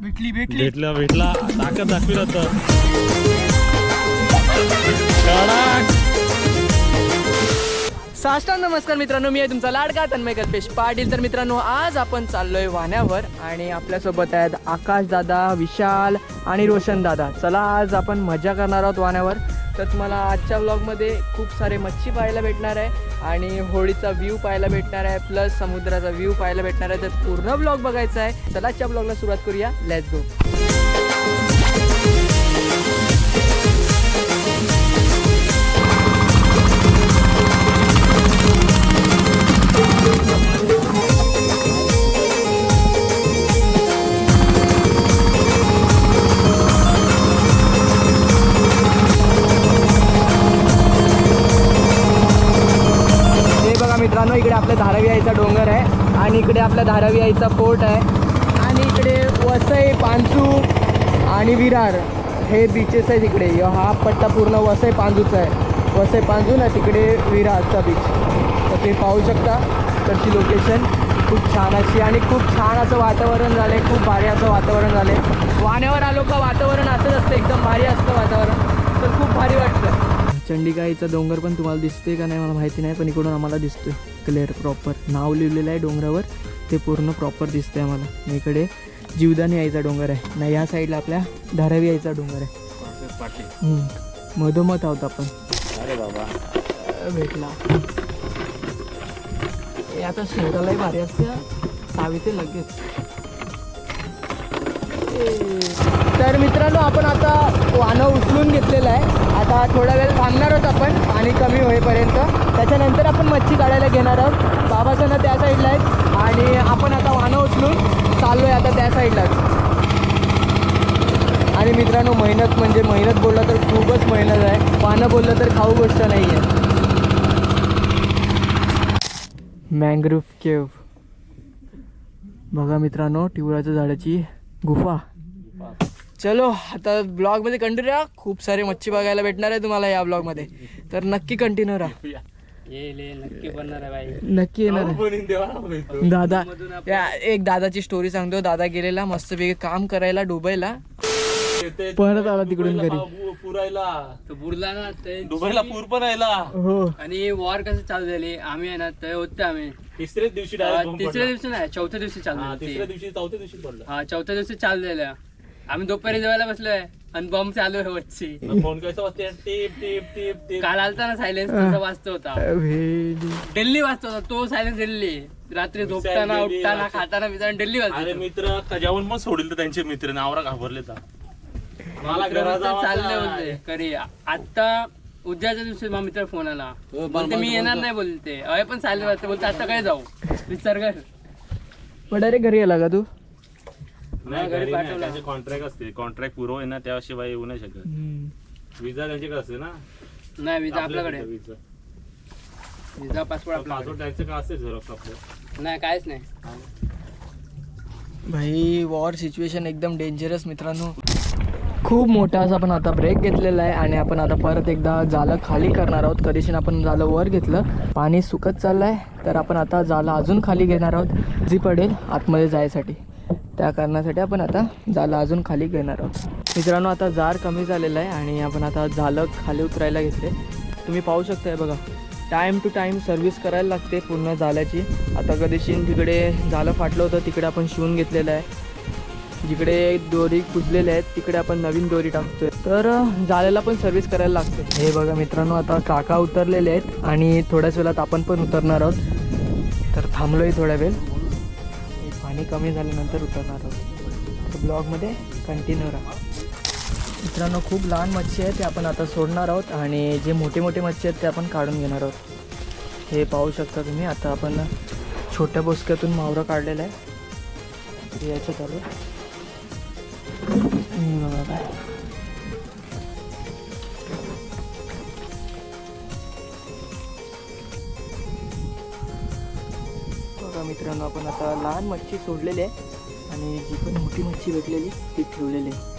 भेटला ताकद दाखवी तर साष्टांग नमस्कार मित्रांनो, मी आहे तुमचा लाडका तन्मय कल्पेश पाटील. तर मित्रांनो, आज आपण चाललोय वाहण्यावर आणि आपल्यासोबत आहेत आकाश दादा, विशाल आणि रोशन दादा. चला आज आपण मजा करणार आहोत वाहण्यावर. तर तुम्हाला आजच्या व्लॉगमध्ये खूप सारे मच्छी पाहायला भेटणार आहे आणि होळीचा व्ह्यू पाहायला भेटणार आहे, प्लस समुद्राचा व्ह्यू पाहायला भेटणार आहे. तर पूर्ण व्लॉग बघायचा आहे. चला आजच्या व्लॉगला सुरुवात करूया. Let's go. मित्रांनो, इकडे आपल्या धारावी आईचा डोंगर आहे आणि इकडे आपल्या धारावी आईचा फोर्ट आहे आणि इकडे वसई, पांचू आणि विरार हे बीचेस आहेत. इकडे हा पट्टा पूर्ण वसई पांजूचा आहे. वसई पांजू ना, तिकडे विरारचा बीच. तर तुम्ही पाहू शकता. तरची लोकेशन खूप छान अशी आणि खूप छान असं वातावरण झालं आहे. खूप भारी असं वातावरण झालं आहे. वाहण्यावर आलो का वातावरण असंच असतं, एकदम भारी असतं वातावरण. तर खूप भारी वाटतं. चंडिकाईचा डोंगर पण तुम्हाला दिसते का नाही मला माहिती नाही, पण इकडून आम्हाला दिसतोय क्लिअर प्रॉपर. नाव लिहिलेलं आहे डोंगरावर, ते पूर्ण प्रॉपर दिसतंय आम्हाला. इकडे जीवदानी आईचा डोंगर आहे ना, या साईडला आपल्या धारावी आईचा डोंगर आहे. मधोमध आहोत आपण. अरे बाबा भेटला. हे आता शेतालाही भारी असते, साविते लगेच. तर मित्रांनो, आपण आता वाहनं उचलून घेतलेलं आहे. आता थोडा वेळ थांबणार आहोत आपण पाणी कमी होईपर्यंत. त्याच्यानंतर आपण मच्छी काढायला घेणार आहोत. बाबासना त्या साईडला आहेत आणि आपण आता वाहनं उचलून चाललो आहे आता त्या साईडलाच. आणि मित्रांनो, मेहनत म्हणजे मेहनत बोललं तर खूपच मेहनत आहे. वाहनं बोललं तर खाऊ गोष्ट नाही आहे. मँग्रोव्ह केव्ह बघा मित्रांनो, टिवळाच्या झाडाची गुफा. चलो आता ब्लॉगमध्ये कंटिन्यू राहा. खूप सारे मच्छी बघायला भेटणार आहे तुम्हाला या ब्लॉगमध्ये, तर नक्की कंटिन्यू राहा. नक्की येणार दादा. एक दादाची स्टोरी सांगतो. दादा गेलेला मस्तपैकी काम करायला दुबईला, परत आला तिकडून घरी. बुडला ना दुबईला पूर पण आला. हो. आणि वॉर कसं चालू झाली. आम्ही आहे ना ते होते. आम्ही तिसऱ्या दिवशी तिसऱ्या दिवशी नाही, चौथ्या दिवशी चालू. तिसऱ्या दिवशी चौथ्या दिवशी पडलं. हा, चौथ्या दिवशी चालू झालं. आम्ही दुपारी जेवायला बसलोय आणि बॉम्ब चालू आहे वरची. फोन कसं वाजते, टीप टीप टीप टीप. काल आलता ना सायलेन्स, तसा वाजतो होता. दिल्ली वाजतो होता तो सायलेन्स. दिल्ली रात्री झोपताना, उठताना, खाताना, पिताना दिल्ली वाजतो. अरे मित्र जेवण पण सोडले तर त्यांचे मित्र नावरा घाबरले तर मला चालले होते करी. आता उद्याच्या दिवशी माझा मित्र फोन आला, बोलते मी येणार नाही. बोलते अय पण सायलेन्स वाजते. बोलते आता काय जाऊ विचार कर. पण डायरेक्ट घरी आला का तू? नाही, घरी नाही. त्यांचे कॉन्ट्रॅक्ट असते. कॉन्ट्रॅक्ट पूर्ण आहे ना, त्याशिवाय येऊ नाही शकत. विजा त्यांच्याकडे असते ना. नाही, विजा आपल्याकडे. विजा पासपोर्ट टॅक्स का असते झेरॉक्स आपलं? नाही, काहीच नाही भाई. वॉर सिच्युएशन एकदम डेंजरस मित्रांनो. खूप मोठा असा आपण आता ब्रेक घेतलेला आहे आणि आपण आता परत एकदा जाळं खाली करणार आहोत. कधीशी आपण जाळं वर घेतलं, पाणी सुकत चाललं आहे, तर आपण आता जाळं अजून खाली घेणार आहोत. जी पडेल आतमध्ये जायसाठी, त्या कारणासाठी आपण आता जाळं अजून खाली घेणार आहोत. मित्रांनो, आता जार कमी झालेलं आहे आणि आपण आता जाळं खाली उतरायला घेतले. तुम्ही पाहू शकताय बघा, टाईम टू टाईम सर्व्हिस करायला लागते पूर्ण जाळ्याची. आता कधीशी तिकडे जाळं फाटलं होतं, तिकडे आपण शिवून घेतलेलं आहे. जिकडे दोरी कुजलेले आहेत तिकडे आपण नवीन दोरी टाकतोय. तर जाळ्याला पण सर्व्हिस करायला लागते. हे बघा मित्रांनो, आता काका उतरलेले आहेत आणि थोड्याच वेळात आपण पण उतरणार आहोत. तर थांबलोय थोड्या वेळ, पाणी कमी झाल्यानंतर उतरणार आहोत. तर ब्लॉगमध्ये कंटिन्यू राहा. मित्रांनो, खूप लहान मच्छी आहे ते आपण आता सोडणार आहोत आणि जे मोठे मोठे मच्छी आहेत ते आपण काढून घेणार आहोत. हे पाहू शकता तुम्ही. आता आपण छोट्या बोसक्यातून मावरं काढलेलं आहे. याचं चालू बघा मित्रांनो, आपण आता लहान मच्छी सोडलेली आहे आणि जी पण मोठी मच्छी भेटलेली ती ठेवलेली आहे.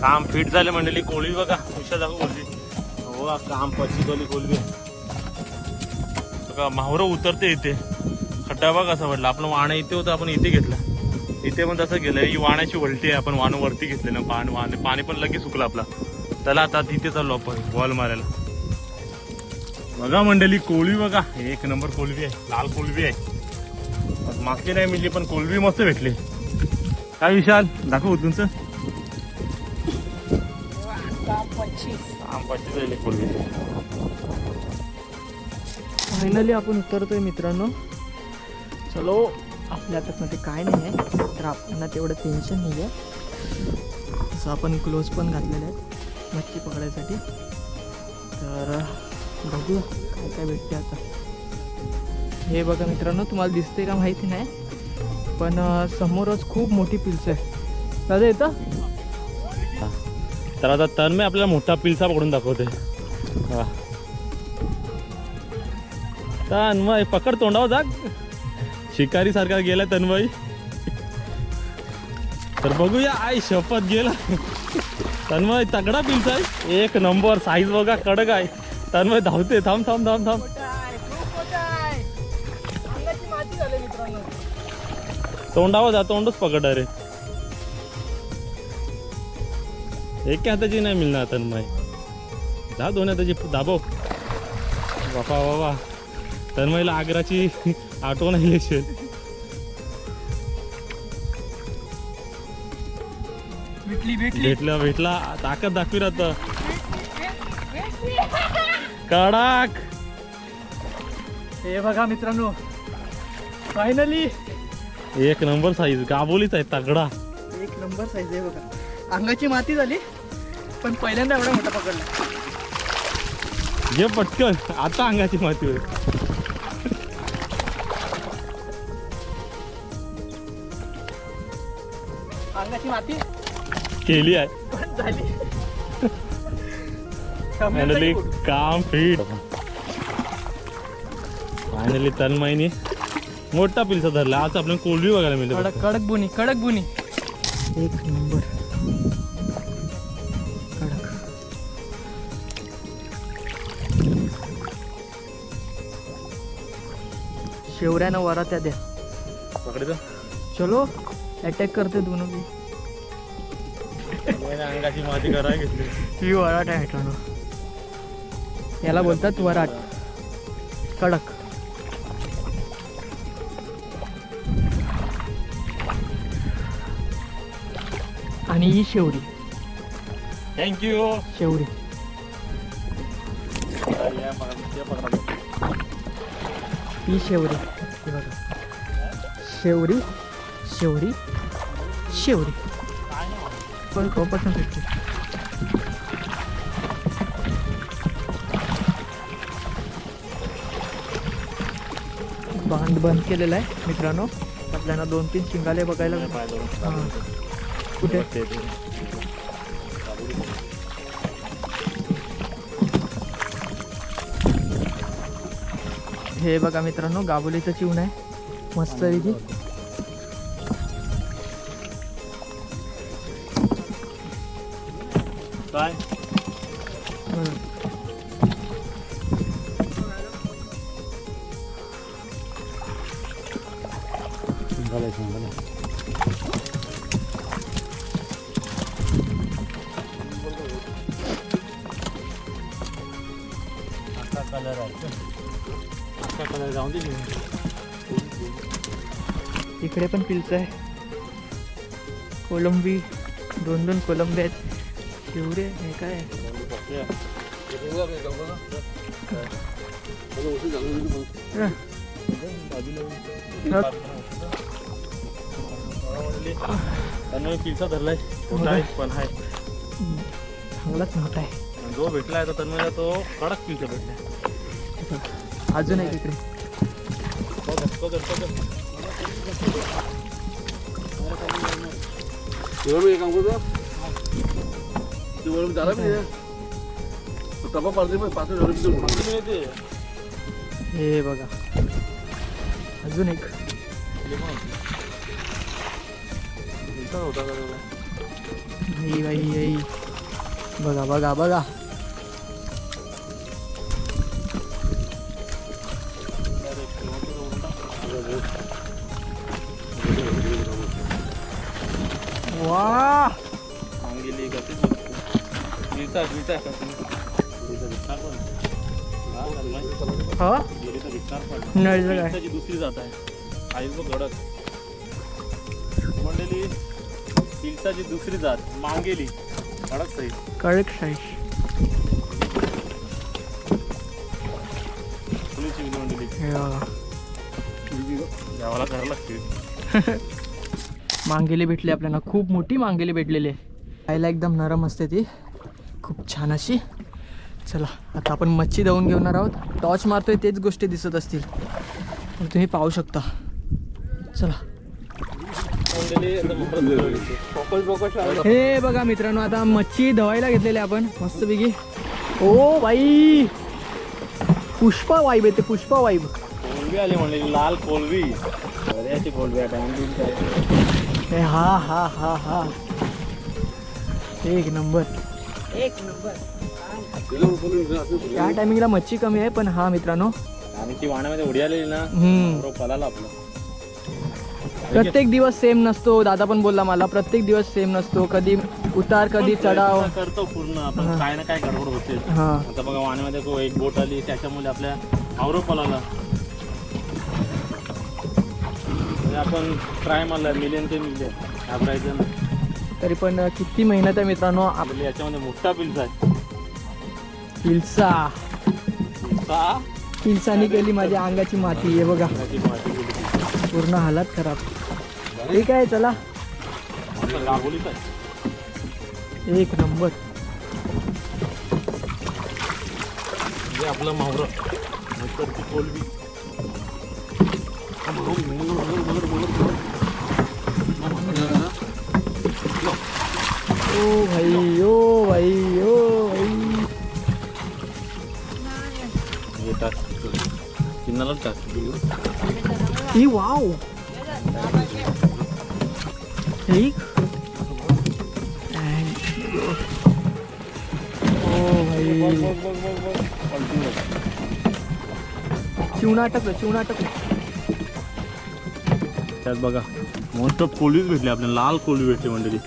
काम फिट झाले मंडळी. कोळी बघा विषय दाखव कोळी. हो काम पचितवली कोळी बघा. माहुरं उतरते इथे. खड्डा बघा कसा वाटला. आपलं वाणं इथे होतं आपण इथे घेतलं. इथे पण तसं गेलं. ही वाण्याची वलटी आहे. आपण वाणं वरती घेतले ना. पाणी पण लगेच सुकलं आपला. त्याला आता तिथे चाललो आपण बॉल मारायला. बघा मंडळी कोळी बघा. एक नंबर कोळवी आहे. लाल कोळवी आहे. मागची नाही मिळली पण कोळवी मस्त भेटली. काय विशाल दाखव तुमचं. फायनली आपण उतरतोय मित्रांनो. चलो आपल्या हातात काय नाही आहे तर आपल्याला तेवढं टेन्शन नाही आहे. असं आपण ग्लोव्ज पण घातलेले आहेत मच्छी पकडायसाठी. तर बघूया काय काय भेटते आता. हे बघा मित्रांनो तुम्हाला दिसते का माहिती नाही पण समोरच खूप मोठी पिल्स आहे. दादा येतं. तर आता तन्मय आपल्याला मोठा पिलसा पकडून दाखवते. तन्मय पकड तोंडावर जाग. शिकारी सारखा गेला तन्मय. तर बघूया. आई शपथ गेला तन्मय. तगडा पिलसा आहे. एक नंबर साईज बघा कडक आहे. तन्मय धावते. थांब थांब थांब थांब. तोंडावर जा. तोंडच पकड रे. एक हाताची नाही मिळणार तन्मय. जा दोन हाताची दाबव. बापा बाबा तन्मयला आग्राची आठवण आली असेल. भेटला भेटला. ताकद दाखवी राहत. कडक. हे बघा मित्रांनो फायनली एक नंबर साईज. गाबोलीच आहे तगडा. एक नंबर साईज आहे बघा. अंगाची माती झाली पण पहिल्यांदा एवढा मोठा पकडला. घे पटकन. आता अंगाची माती होईल. अंगाची माती केली आहे पण झाली. फायनली काम फिट. फायनली तन्मयने मोठा पिलसा धरला. आज आपल्याला कोळवी बघायला मिळते. कडक कडक बुनी कडक बुनी. एक नंबर कडक. शेवऱ्यानं वरा त्या द्या. पकडायचं. चलो अटॅक करते दोनों भी. अंगाची माती करायला घेतली. ही वराट आहे मित्रांनो. याला बोलतात वराट. कडक. आणि ही शेवरी. थँक्यू. शेवरी ही शेवरी. हे बघा शेवरी शेवरी शेवरी. पण खूपच भेटते. बांध बंद केलेला आहे मित्रांनो. आपल्याला 2-3 शिंगाले बघायला. हां कुठे. हे बघा मित्रांनो गाबोलीचं चिवण आहे मस्त पैकी. काय कलर आहे. कलर जाऊन दे. इकडे पण पिल्स आहे. कोलंबी 2-2 कोलंबी आहेत. शेवरे हे काय पिलसा धरलाय. मोठा आहे पण आहे. चांगलाच मोठा आहे. जो भेटलाय तर तन्मयला तो कडक पिलसा भेटलाय. अजून एक इकडे. हे बघा अजून एक. बाई बघा बघा बघा. वा हा नळचं काय दुसरी जात आहे आईच बघ गडद मंडळी. हिलसाची दुसरी जात मांगेली कडक साईज. कडक साईज. फुलीची मंडळी गावाला करायला लागते. मांगेली भेटली आपल्याला, खूप मोठी मांगेली भेटलेली आहे. खायला एकदम नरम असते ती, खूप छान अशी. चला आता आपण मच्छी धावून घेणार आहोत. टॉर्च मारतोय तेच गोष्टी दिसत असतील तर तुम्ही पाहू शकता. चला हे बघा मित्रांनो, आता मच्छी धवायला घेतलेली आपण मस्तपैकी. ओ बाई पुष्पा वाईब येते, पुष्पा वाईब. कोलबी आली म्हणले, लाल कोलबी. अरे कोलबी हा हा हा हा एक नंबर. या टायमिंगला मच्छी कमी आहे पण हा मित्रांनो आणि ती वाण्यामध्ये उडी आलेली ना पलाला आपलं. प्रत्येक दिवस सेम नसतो. दादा पण बोलला मला, प्रत्येक दिवस सेम नसतो. कधी उतार कधी चढाव करतो पूर्ण आपण. काय ना काय गडबड होते. हा आता बघा वाण्यामध्ये एक बोट आली त्याच्यामुळे आपल्या आवरो पलाला. आपण ट्राय मारला मिलियन ते मिलियन घाबरायचं ना. तरी पण किती मेहनत आहे मित्रांनो. आपल्या याच्यामध्ये मोठा पिल्स आहे. हिलसा हिलसानी केली माझ्या अंगाची माती. हे बघा पूर्ण हालत खराब. ठीक आहे चला एक नंबर. म्हणजे आपलं मावरं कोलबी. ओ भाई ओ भाई ओ भाई. चिन्हाला टाक. ई वाव ठीक. ओ भाई चिवणा अटकलं, चिवणा अटकलं. त्यात बघा मोस्ट ऑफ कोलबीच भेटली आपल्याला. लाल कोलबी भेटली मंडळी.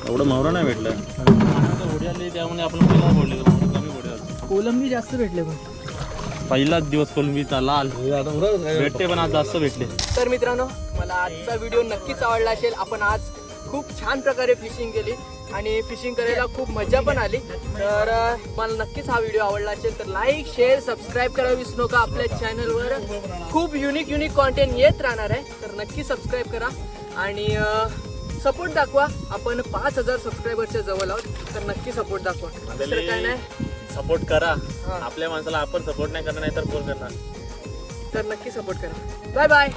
एवढं मावरा नाही भेटलं. उडी आली त्यामुळे आपण पहिला बोलले कमी उडी आली. कोलंबी जास्त भेटले पण पहिलाच दिवस कोलंबीचा लाल भेटते पण आज जास्त भेटले. तर मित्रांनो मला आजचा व्हिडिओ नक्कीच आवडला असेल. आपण आज खूप छान प्रकारे फिशिंग केली आणि फिशिंग करायला खूप मजा पण आली. तर मला नक्कीच हा व्हिडिओ आवडला असेल तर लाईक शेअर सबस्क्राईब करायला विसरू नका. आपल्या चॅनलवर खूप युनिक कॉन्टेंट येत राहणार आहे तर नक्की सबस्क्राईब करा आणि सपोर्ट दाखवा. आपण 5000 सबस्क्रायबरच्या जवळ आहोत तर नक्की सपोर्ट दाखवा. दुसरं काय नाही, सपोर्ट करा. आपल्या माणसाला आपण सपोर्ट नाही करणार नाही तर कोण करणार. तर नक्की सपोर्ट करा. Bye bye.